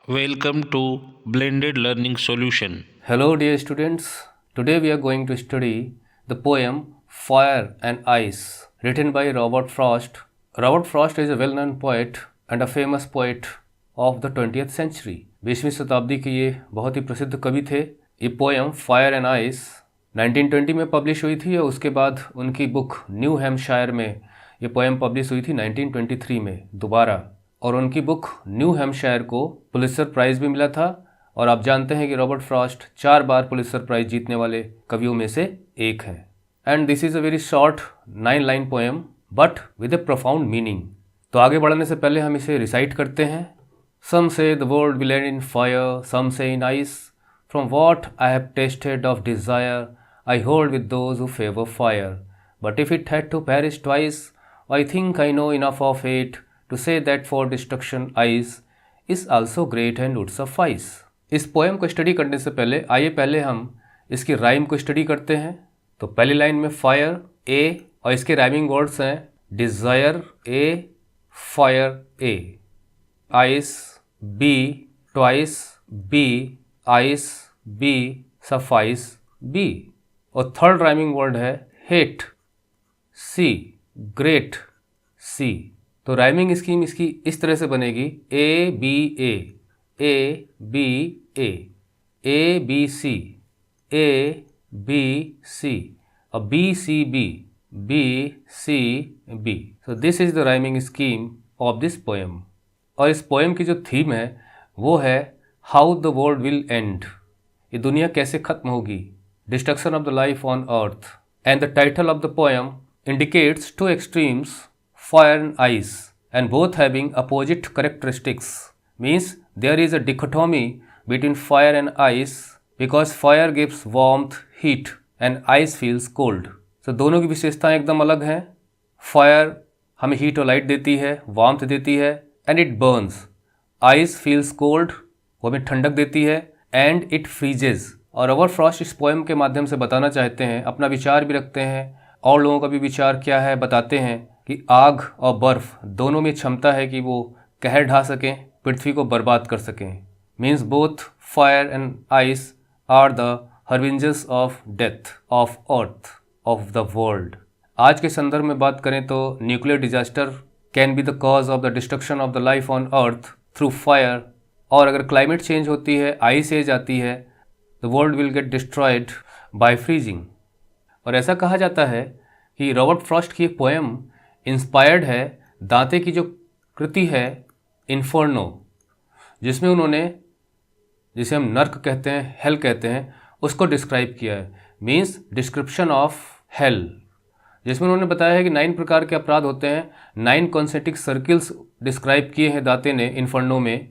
Welcome to Blended Learning Solution. Hello, dear students. Today we are going to study the poem Fire and Ice, written by Robert Frost. Robert Frost is a well known poet and a famous poet of the 20th century. 20वीं शताब्दी के ये बहुत ही प्रसिद्ध कवि थे. ये poem fire and ice 1920 में publish हुई थी और उसके बाद उनकी बुक न्यू हैम्पशायर में ये पोएम पब्लिश हुई थी 1923 में दोबारा. और उनकी बुक न्यू हैम्पशायर को पुलित्जर प्राइज़ भी मिला था. और आप जानते हैं कि रॉबर्ट फ्रॉस्ट 4 बार पुलित्जर प्राइज़ जीतने वाले कवियों में से एक है. And this is a very short 9 line poem but with A profound meaning. तो आगे बढ़ने से पहले हम इसे रिसाइट करते हैं. Some say the world will end in fire, some say in ice. From what I have tasted of desire, I hold with those who favour fire. But if it had to perish twice, I think I know enough of it to say that for destruction ice is also great and would suffice. इस poem को study करने से पहले आइए पहले हम इसकी rhyme को स्टडी करते हैं. तो पहली लाइन में फायर ए और इसके राइमिंग वर्ड्स हैं desire A, fire A, ice B, twice B, ice B, suffice B. और थर्ड राइमिंग वर्ड है हेट सी, ग्रेट सी. तो राइमिंग स्कीम इसकी इस तरह से बनेगी A B A, A B A, A B C, A B C, और B C B, B C B. So this is the rhyming scheme of this poem. और इस poem की जो थीम है वो है how the world will and. ये दुनिया कैसे खत्म होगी, destruction of the life on earth. And the title of the poem indicates 2 extremes, fire and ice, and both having opposite characteristics. Means there is a dichotomy between fire and ice because fire gives warmth, heat, and ice feels cold. So दोनों की विशेषताएं एकदम अलग हैं. Fire हमें heat और light देती है, वार्मथ देती है, and it Burns. Ice feels cold, वो हमें ठंडक देती है, एंड इट फ्रीजेज. और रॉबर्ट फ्रॉस्ट इस पोएम के माध्यम से बताना चाहते हैं, अपना विचार भी रखते हैं और लोगों का भी विचार क्या है बताते हैं कि आग और बर्फ़ दोनों में क्षमता है कि वो कहर ढा सकें, पृथ्वी को बर्बाद कर सकें. Means both fire and ice are the harbingers of death of earth of the world. आज के संदर्भ में बात करें तो nuclear disaster can be the cause of the destruction of the life on earth through fire. और अगर climate change होती है, आइस एज आती है, the world will get destroyed by freezing. और ऐसा कहा जाता है कि रॉबर्ट फ्रॉस्ट की एक पोएम इंस्पायर्ड है दांते की जो कृति है इन्फर्नो, जिसमें उन्होंने, जिसे हम नर्क कहते हैं, हेल कहते हैं, उसको डिस्क्राइब किया है. मीन्स डिस्क्रिप्शन ऑफ हेल, जिसमें उन्होंने बताया है कि 9 प्रकार के अपराध होते हैं. 9 कॉन्सेंट्रिक सर्किल्स डिस्क्राइब किए हैं दांते ने इन्फर्नो में.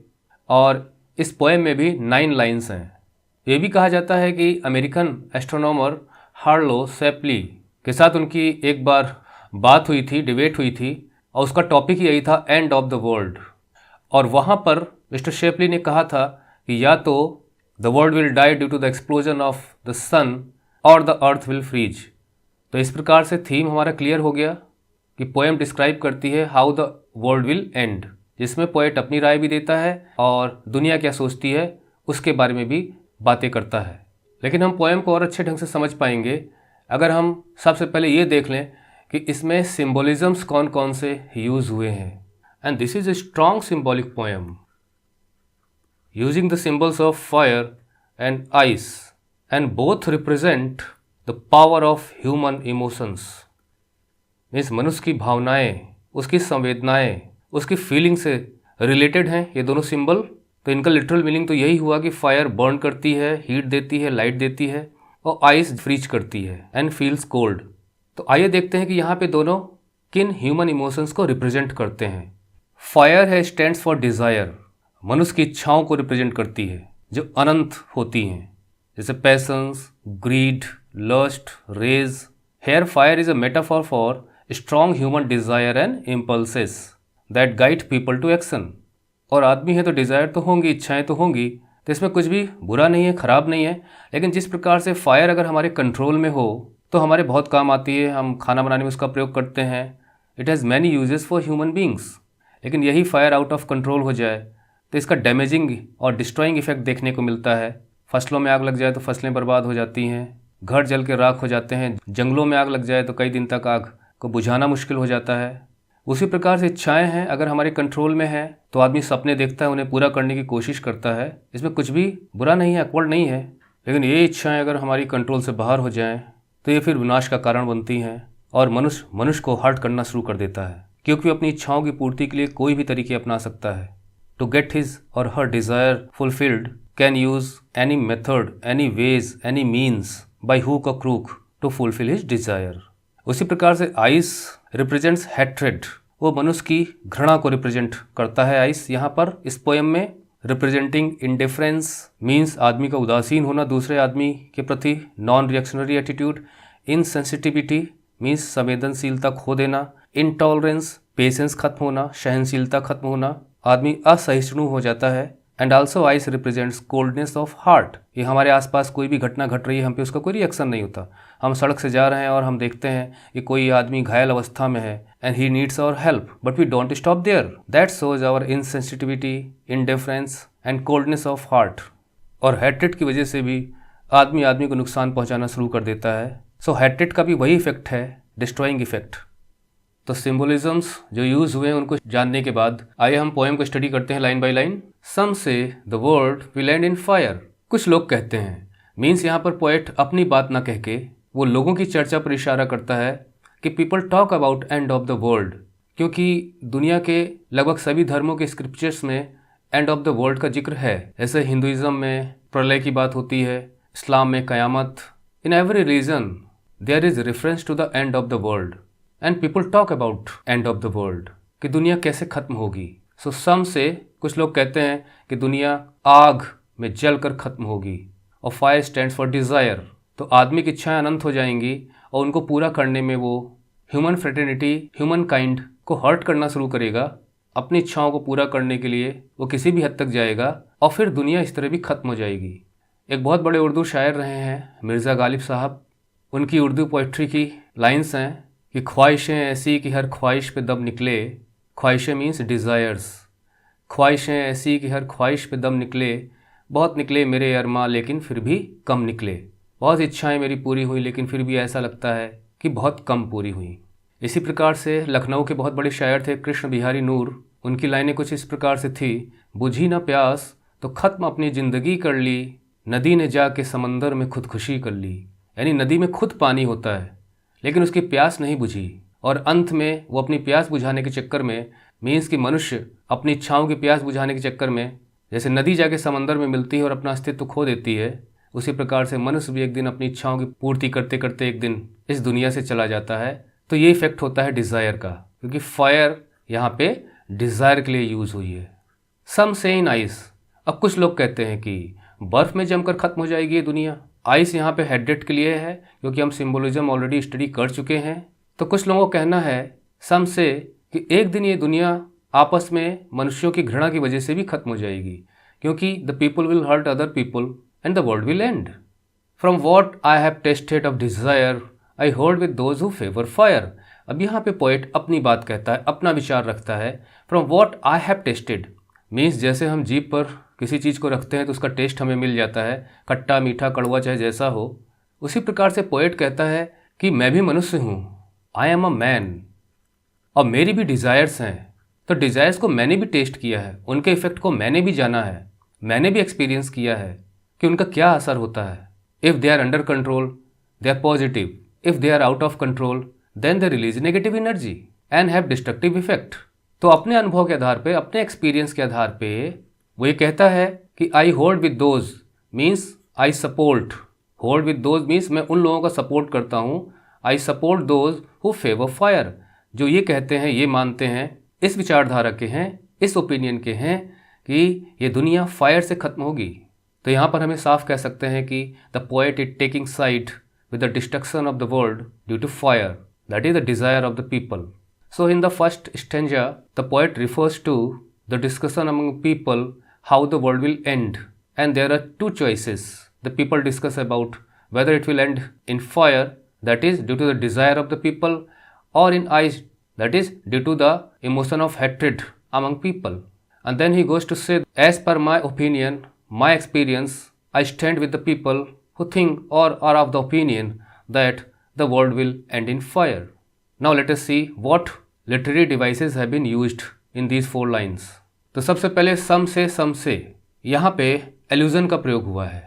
और इस पोएम में भी 9 लाइन्स हैं. ये भी कहा जाता है कि अमेरिकन एस्ट्रोनॉमर हार्लो शेप्ली के साथ उनकी एक बार बात हुई थी, डिबेट हुई थी, और उसका टॉपिक यही था एंड ऑफ द वर्ल्ड. और वहाँ पर मिस्टर शेपली ने कहा था कि या तो the world will die due to the explosion of the sun और द अर्थ विल फ्रीज. तो इस प्रकार से थीम हमारा क्लियर हो गया कि पोएम डिस्क्राइब करती है how the world will and, जिसमें पोएट अपनी राय भी देता है और दुनिया क्या सोचती है उसके बारे में भी बातें करता है. लेकिन हम पोएम को और अच्छे ढंग से समझ पाएंगे अगर हम सबसे पहले ये देख लें कि इसमें सिम्बोलिज्म्स कौन कौन से यूज़ हुए हैं. And this is a strong symbolic poem using the symbols of fire and ice, and both represent the power of human emotions. Means मनुष्य की भावनाएं, उसकी संवेदनाएं, उसकी फीलिंग से रिलेटेड हैं ये दोनों सिंबल. तो इनका लिटरल मीनिंग तो यही हुआ कि फायर बर्न करती है, हीट देती है, लाइट देती है, और आइस फ्रीज करती है एंड फील्स कोल्ड. तो आइए देखते हैं कि यहाँ पे दोनों किन ह्यूमन इमोशंस को रिप्रेजेंट करते हैं. फायर है स्टैंड्स फॉर डिज़ायर, मनुष्य की इच्छाओं को रिप्रेजेंट करती है जो अनंत होती हैं, जैसे passions, greed, lust, rage. Here fire is a metaphor for strong human desire and impulses that guide people to action. और आदमी है तो डिज़ायर तो होंगी, इच्छाएं तो होंगी, तो इसमें कुछ भी बुरा नहीं है, ख़राब नहीं है. लेकिन जिस प्रकार से फायर अगर हमारे कंट्रोल में हो तो हमारे बहुत काम आती है, हम खाना बनाने में उसका प्रयोग करते हैं. It has many uses for human beings. लेकिन यही फायर आउट ऑफ कंट्रोल हो जाए तो इसका डैमेजिंग और डिस्ट्रॉइंग इफेक्ट देखने को मिलता है। फसलों में आग लग जाए तो फसलें बर्बाद हो जाती हैं, घर जल के राख हो जाते हैं, जंगलों में आग लग जाए तो कई दिन तक आग को बुझाना मुश्किल हो जाता है। उसी प्रकार से इच्छाएं हैं, अगर हमारे कंट्रोल में है तो आदमी सपने देखता है, उन्हें पूरा करने की कोशिश करता है, इसमें कुछ भी बुरा नहीं है, अपवर्ड नहीं है। लेकिन ये इच्छाएं अगर हमारी कंट्रोल से बाहर हो जाएं तो ये फिर विनाश का कारण बनती हैं और मनुष्य को हर्ट करना शुरू कर देता है, क्योंकि अपनी इच्छाओं की पूर्ति के लिए कोई भी तरीके अपना सकता है। टू गेट हिज और her desire fulfilled can use any method, any ways, any means by hook और crook to fulfil his desire. उसी प्रकार से आइस रिप्रेजेंट्स हैट्रेड, वो मनुष्य की घृणा को रिप्रेजेंट करता है। आइस यहाँ पर इस पोएम में रिप्रेजेंटिंग इंडिफरेंस मीन्स आदमी का उदासीन होना दूसरे आदमी के प्रति, non reactionary attitude, insensitivity means संवेदनशीलता खो देना, इंटॉलरेंस पेशेंस खत्म होना, सहनशीलता खत्म होना, आदमी असहिष्णु हो जाता है। And also ice represents coldness of heart, ये हमारे आसपास कोई भी घटना घट रही है, हम पे उसका कोई रिएक्शन नहीं होता। हम सड़क से जा रहे हैं और हम देखते हैं कि कोई आदमी घायल अवस्था में है and he needs our help, but we don't stop there. That shows our insensitivity, indifference and coldness of heart. और हैट्रेड की वजह से भी आदमी को नुकसान पहुंचाना शुरू कर देता है। सो हैट्रेड का भी वही इफेक्ट है, डिस्ट्रॉइंग इफेक्ट। तो सिम्बोलिज्म्स जो यूज हुए हैं उनको जानने के बाद आइए हम पोएम को स्टडी करते हैं line by line. Some say the world will end in fire, कुछ लोग कहते हैं, मीन्स यहाँ पर पोएट अपनी बात ना कह के वो लोगों की चर्चा पर इशारा करता है कि people talk about end of the world, क्योंकि दुनिया के लगभग सभी धर्मों के स्क्रिप्चर्स में एंड ऑफ द वर्ल्ड का जिक्र है। जैसे हिंदुइज्म में प्रलय की बात होती है, इस्लाम में क़यामत। In every religion there is reference to the end of the world and people talk about end of the world, कि दुनिया कैसे खत्म होगी। सो सम से कुछ लोग कहते हैं कि दुनिया आग में जल कर खत्म होगी, और फायर स्टैंड्स फॉर डिज़ायर, तो आदमी की इच्छाएं अनंत हो जाएंगी और उनको पूरा करने में वो ह्यूमन फ्रेटर्निटी, ह्यूमन काइंड को हर्ट करना शुरू करेगा। अपनी इच्छाओं को पूरा करने के लिए वो किसी भी हद तक जाएगा और फिर दुनिया इस तरह भी खत्म हो जाएगी। एक बहुत बड़े उर्दू शायर रहे हैं मिर्ज़ा गालिब साहब, उनकी उर्दू पोइट्री की लाइन्स हैं कि ख्वाहिशें ऐसी कि हर ख्वाहिश पे दम निकले, ख्वाहिशें मीन्स डिज़ायर्स, ख्वाहिशें ऐसी कि हर ख्वाहिश पे दम निकले, बहुत निकले मेरे अरमा लेकिन फिर भी कम निकले। बहुत इच्छाएं मेरी पूरी हुई लेकिन फिर भी ऐसा लगता है कि बहुत कम पूरी हुई। इसी प्रकार से लखनऊ के बहुत बड़े शायर थे कृष्ण बिहारी नूर, उनकी लाइनें कुछ इस प्रकार से थी, बुझी ना प्यास तो ख़त्म अपनी ज़िंदगी कर ली, नदी ने जाके समंदर में खुदकुशी कर ली। यानी नदी में खुद पानी होता है लेकिन उसकी प्यास नहीं बुझी, और अंत में वो अपनी प्यास बुझाने के चक्कर में, मीन्स कि मनुष्य अपनी इच्छाओं की प्यास बुझाने के चक्कर में, जैसे नदी जाके समंदर में मिलती है और अपना अस्तित्व खो देती है, उसी प्रकार से मनुष्य भी एक दिन अपनी इच्छाओं की पूर्ति करते करते एक दिन इस दुनिया से चला जाता है। तो ये इफेक्ट होता है डिज़ायर का, क्योंकि फायर यहाँ पे डिज़ायर के लिए यूज़ हुई है। सम से इन आइस, अब कुछ लोग कहते हैं कि बर्फ़ में जमकर ख़त्म हो जाएगी ये दुनिया। आइस यहाँ पे हेडेड के लिए है क्योंकि हम सिम्बोलिज्म ऑलरेडी स्टडी कर चुके हैं। तो कुछ लोगों का कहना है सम से कि एक दिन ये दुनिया आपस में मनुष्यों की घृणा की वजह से भी खत्म हो जाएगी, क्योंकि the people will hurt other people and the world will end. From what I have tasted of desire I hold with those who favour fire. अब यहाँ पे पोएट अपनी बात कहता है, अपना विचार रखता है। From what I have tested means जैसे हम जीभ पर किसी चीज़ को रखते हैं तो उसका टेस्ट हमें मिल जाता है, खट्टा मीठा कड़वा चाहे जैसा हो। उसी प्रकार से पोएट कहता है कि मैं भी मनुष्य हूँ, आई एम अ मैन, और मेरी भी डिज़ायर्स हैं। तो डिज़ायर्स को मैंने भी टेस्ट किया है, उनके इफ़ेक्ट को मैंने भी जाना है, मैंने भी एक्सपीरियंस किया है कि उनका क्या असर होता है। If they are under control they are positive, if they are out of control then they release negative energy and have destructive effect. तो अपने अनुभव के आधार पे, अपने एक्सपीरियंस के आधार पे वो ये कहता है कि आई hold with those means I support, hold with those means मैं उन लोगों का सपोर्ट करता हूँ, I support those who favour fire, जो ये कहते हैं, ये मानते हैं, इस विचारधारा के हैं, इस ओपिनियन के हैं कि ये दुनिया फायर से ख़त्म होगी। तो यहाँ पर हमें साफ कह सकते हैं कि the poet is taking side with the destruction of the world due to fire, that is the desire of the people. So in the first stanza, the poet refers to the discussion among people how the world will end, and there are two choices. The people discuss about whether it will end in fire, that is due to the desire of the people, or in ice, that is due to the emotion of hatred among people. And then he goes to say, as per my opinion, my experience, I stand with the people who think or are of the opinion that the world will end in fire. Now let us see what literary devices have been used in these 4 lines. तो सबसे पहले सम से यहाँ पे एल्यूजन का प्रयोग हुआ है.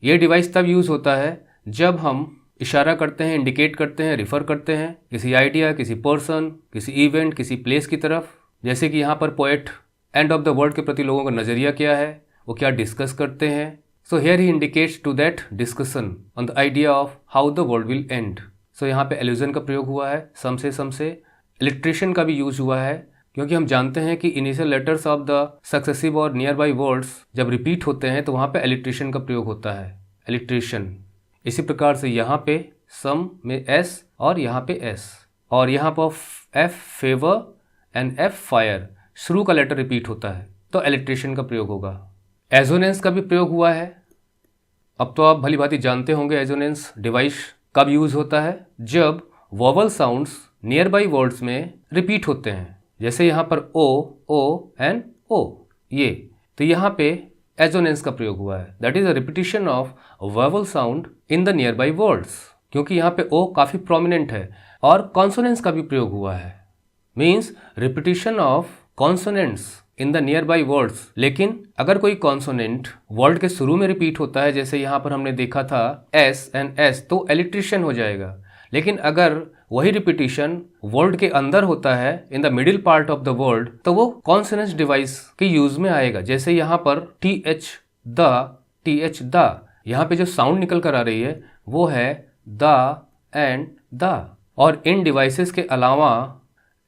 ये डिवाइस तब यूज़ होता है जब हम इशारा करते हैं, इंडिकेट करते हैं, रिफ़र करते हैं किसी आइडिया, किसी पर्सन, किसी इवेंट, किसी प्लेस की तरफ. जैसे कि यहाँ पर poet and of the world के प्रति लोगों का नज़रिया क्या है, वो क्या डिस्कस करते हैं. So here he indicates to that discussion on the idea of how the world will end. So यहाँ पे एल्यूजन का प्रयोग हुआ है सम से. इलिट्रेशन का भी यूज़ हुआ है क्योंकि हम जानते हैं कि initial letters of the successive और नियर बाई वर्ड्स जब रिपीट होते हैं तो वहाँ पे एलिट्रेशन का प्रयोग होता है, एलिट्रेशन. इसी प्रकार से यहाँ पे सम में एस और यहाँ पे एस, और यहाँ पर F favour and F fire, शुरू का लेटर रिपीट होता है तो एलिट्रेशन का प्रयोग होगा. एजोनेंस का भी प्रयोग हुआ है. अब तो आप भली भांति जानते होंगे एजोनेंस डिवाइस कब यूज़ होता है, जब vowel sounds near by words में रिपीट होते हैं. जैसे यहाँ पर ओ एंड ओ, ये तो यहाँ पे एजोनेंस का प्रयोग हुआ है. That is a repetition of vowel sound in the near by words, क्योंकि यहाँ पे ओ काफ़ी प्रोमिनेंट है. और कॉन्सोनेंट्स का भी प्रयोग हुआ है, means repetition of consonants in the near by words. लेकिन अगर कोई कॉन्सोनेंट वर्ड के शुरू में रिपीट होता है, जैसे यहाँ पर हमने देखा था एस एंड एस, तो एलिट्रेशन हो जाएगा. लेकिन अगर वही रिपीटिशन वर्ड के अंदर होता है in the middle part of the word, तो वो कॉन्सोनेंट्स डिवाइस के यूज में आएगा. जैसे यहाँ पर टी एच द, यहाँ पे जो साउंड निकल कर आ रही है वो है द एंड द. और इन डिवाइसेस के अलावा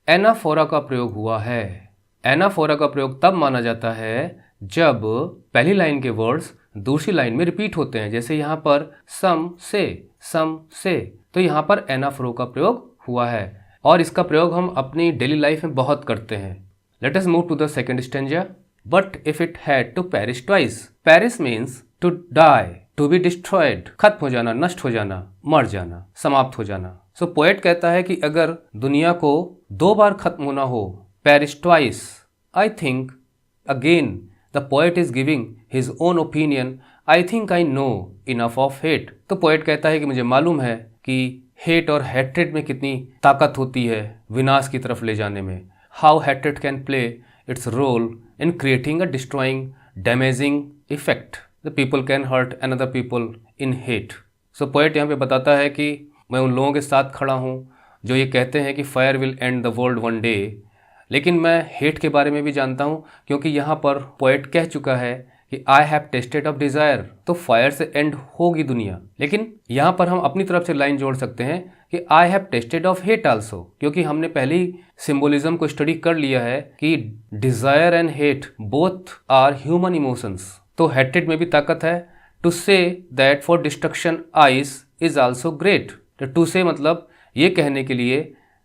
एनाफोरा का प्रयोग हुआ है. एनाफोरा का प्रयोग तब माना जाता है जब पहली लाइन के वर्ड्स दूसरी लाइन में रिपीट होते हैं. जैसे यहाँ पर सम से, तो यहाँ पर एनाफोरा का प्रयोग हुआ है और इसका प्रयोग हम अपनी डेली लाइफ में बहुत करते हैं. Let us move to the second stanza. But if it had to perish twice. Perish means to die, to be destroyed, खत्म हो जाना, नष्ट हो जाना, मर जाना, समाप्त हो जाना. सो पोएट कहता है कि अगर दुनिया को 2 बार खत्म होना हो, perish twice, I think again the poet is giving his own opinion, I think I know enough of hate. तो पोएट कहता है कि मुझे मालूम है कि हेट और हैट्रेड में कितनी ताकत होती है विनाश की तरफ ले जाने में. How hatred can play its role in creating a destroying, damaging effect. The people can hurt another people in hate. So poet यहाँ पे बताता है कि मैं उन लोगों के साथ खड़ा हूँ जो ये कहते हैं कि fire will and the world one day. लेकिन मैं हेट के बारे में भी जानता हूँ, क्योंकि यहाँ पर पोएट कह चुका है कि आई हैव टेस्टेड ऑफ डिज़ायर, तो फायर से एंड होगी दुनिया. लेकिन यहाँ पर हम अपनी तरफ से लाइन जोड़ सकते हैं कि आई have tasted of hate also, क्योंकि हमने पहले ही सिम्बोलिज्म को स्टडी कर लिया है कि desire and hate both are human emotions. तो हेट्रेड में भी ताकत है. To say that for destruction ice is also great. To say मतलब ये कहने के लिए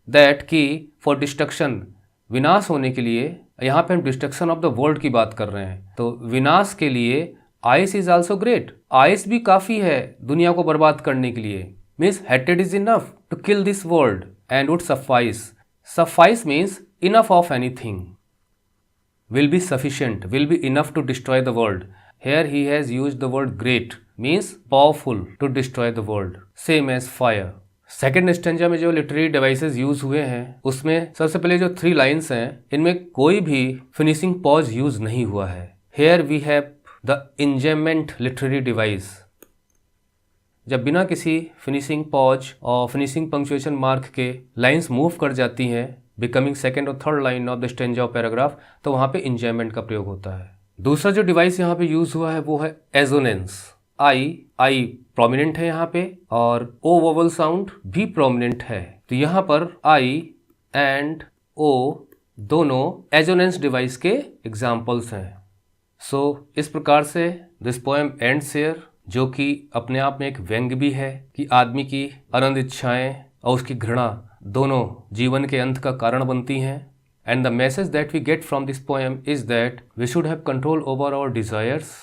दैट कि फॉर डिस्ट्रक्शन, विनाश होने के लिए, यहाँ पे हम डिस्ट्रक्शन ऑफ द वर्ल्ड की बात कर रहे हैं, तो विनाश के लिए ice is also great, ice भी काफ़ी है दुनिया को बर्बाद करने के लिए. Means hatred is enough to kill this world and would suffice. Suffice means enough of anything, will be sufficient, will be enough to destroy the world. Here he has used the word great, means powerful to destroy the world, same as fire. Second stanza में जो literary devices use हुए हैं उसमें सबसे पहले जो 3 lines हैं इनमें कोई भी फिनिशिंग पॉज यूज नहीं हुआ है. Here we have the enjambment literary device. जब बिना किसी फिनिशिंग पॉज और फिनिशिंग पंक्चुएशन मार्क के लाइन्स मूव कर जाती हैं बिकमिंग सेकेंड और third line of the stanza of paragraph, तो वहाँ पे इंजेमेंट का प्रयोग होता है. दूसरा जो डिवाइस यहाँ पे यूज हुआ है वो है एजोनेंस. आई प्रोमिनेंट है यहाँ पे और ओ वोवल साउंड भी प्रोमिनेंट है, तो यहाँ पर आई एंड ओ दोनों एजोनेंस डिवाइस के एग्जाम्पल्स हैं. सो इस प्रकार से दिस पोएम एंड्स हियर, जो कि अपने आप में एक व्यंग्य भी है कि आदमी की अनंत इच्छाएं और उसकी घृणा दोनों जीवन के अंत का कारण बनती हैं. And the message that we get from this poem is that we should have control over our desires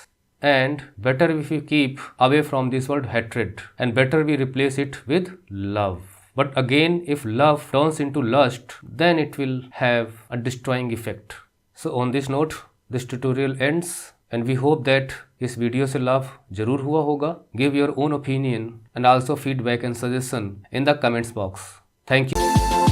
and better if we keep away from this word hatred and better we replace it with love. But again, if love turns into lust, then it will have a destroying effect. So on this note, this tutorial ends and we hope that इस video से लाभ जरूर हुआ होगा. Give your own opinion and also feedback and suggestion in the comments box. Thank you.